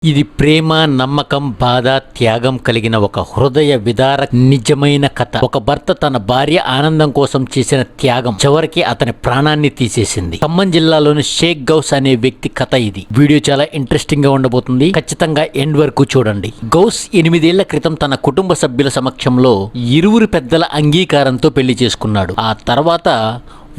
ఇది ప్రేమ, నమ్మకం, బాధ, త్యాగం కలిగిన ఒక హృదయ విదారక నిజమైన కథ. ఒక భర్త తన భార్య ఆనందం కోసం చేసిన త్యాగం చివరికి అతని ప్రాణాన్ని తీసేసింది. ఖమ్మం జిల్లాలోని షేక్ గౌస్ అనే వ్యక్తి కథ ఇది. వీడియో చాలా ఇంట్రెస్టింగ్ గా ఉండబోతుంది. ఖచ్చితంగా ఎండ్ వరకు చూడండి. గౌస్ 8 ఏళ్ల క్రితం తన కుటుంబ సభ్యుల సమక్షంలో ఇరువురు పెద్దల అంగీకారంతో పెళ్లి చేసుకున్నాడు. ఆ తర్వాత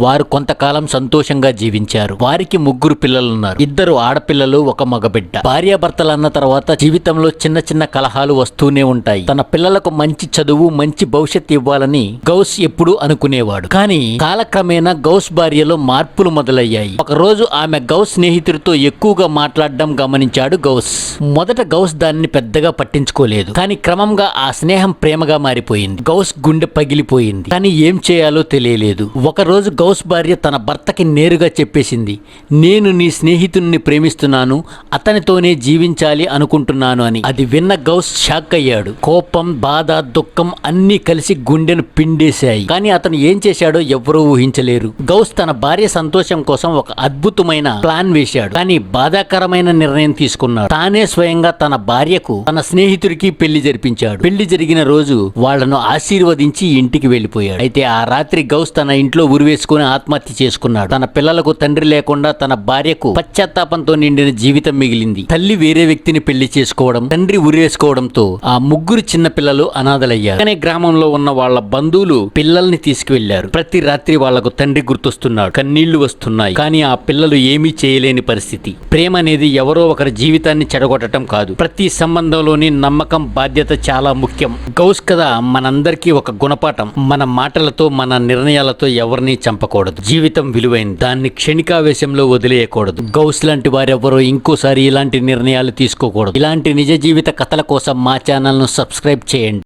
వారు కొంతకాలం సంతోషంగా జీవించారు. వారికి 3 పిల్లలున్నారు. 2 ఆడపిల్లలు, 1 మగబిడ్డ. భార్యాభర్తలు అన్న తర్వాత జీవితంలో చిన్న చిన్న కలహాలు వస్తూనే ఉంటాయి. తన పిల్లలకు మంచి చదువు, మంచి భవిష్యత్తు ఇవ్వాలని గౌస్ ఎప్పుడూ అనుకునేవాడు. కానీ కాలక్రమేణా గౌస్ భార్యలో మార్పులు మొదలయ్యాయి. ఒక రోజు ఆమె గౌస్ స్నేహితుడితో ఎక్కువగా మాట్లాడడం గమనించాడు గౌస్. మొదట గౌస్ దాన్ని పెద్దగా పట్టించుకోలేదు. కానీ క్రమంగా ఆ స్నేహం ప్రేమగా మారిపోయింది. గౌస్ గుండె పగిలిపోయింది. కానీ ఏం చేయాలో తెలియలేదు. ఒకరోజు గౌస్ భార్య తన భర్తకి నేరుగా చెప్పేసింది, నేను నీ స్నేహితుడిని ప్రేమిస్తున్నాను, అతనితోనే జీవించాలి అనుకుంటున్నాను అని. అది విన్న గౌస్ షాక్ అయ్యాడు. కోపం, బాధ, దుఃఖం అన్నీ కలిసి గుండెను పిండేశాయి. కానీ అతను ఏం చేశాడో ఎవ్వరూ ఊహించలేరు. గౌస్ తన భార్య సంతోషం కోసం ఒక అద్భుతమైన ప్లాన్ వేశాడు. కానీ బాధాకరమైన నిర్ణయం తీసుకున్నాడు. తానే స్వయంగా తన భార్యకు తన స్నేహితుడికి పెళ్లి జరిపించాడు. పెళ్లి జరిగిన రోజు వాళ్లను ఆశీర్వదించి ఇంటికి వెళ్లిపోయాడు. అయితే ఆ రాత్రి గౌస్ తన ఇంట్లో ఉరివేసుకుని ఆత్మహత్య చేసుకున్నాడు. తన పిల్లలకు తండ్రి లేకుండా తన భార్యకు పశ్చాత్తాపంతో నిండిన జీవితం మిగిలింది. తల్లి వేరే వ్యక్తిని పెళ్లి చేసుకోవడం, తండ్రి ఉరేసుకోవడంతో ఆ 3 చిన్న పిల్లలు అనాథలయ్యారు. కానీ గ్రామంలో ఉన్న వాళ్ళ బంధువులు పిల్లల్ని తీసుకువెళ్లారు. ప్రతి రాత్రి వాళ్లకు తండ్రి గుర్తొస్తున్నాడు. కన్నీళ్లు వస్తున్నాయి. కానీ ఆ పిల్లలు ఏమీ చేయలేని పరిస్థితి. ప్రేమ అనేది ఎవరో ఒకరి జీవితాన్ని చెడగొట్టడం కాదు. ప్రతి సంబంధంలోని నమ్మకం, బాధ్యత చాలా ముఖ్యం. గౌస్ కథ మనందరికీ ఒక గుణపాఠం. మన మాటలతో, మన నిర్ణయాలతో ఎవరిని చంపకూడదు. జీవితం విలువైంది. దాన్ని క్షణికావేశంలో వదిలేయకూడదు. గౌస్ లాంటి వారెవరో ఇంకోసారి ఇలాంటి నిర్ణయాలు తీసుకోకూడదు. ఇలాంటి నిజ జీవిత కథల కోసం మా ఛానల్ను సబ్స్క్రైబ్ చేయండి.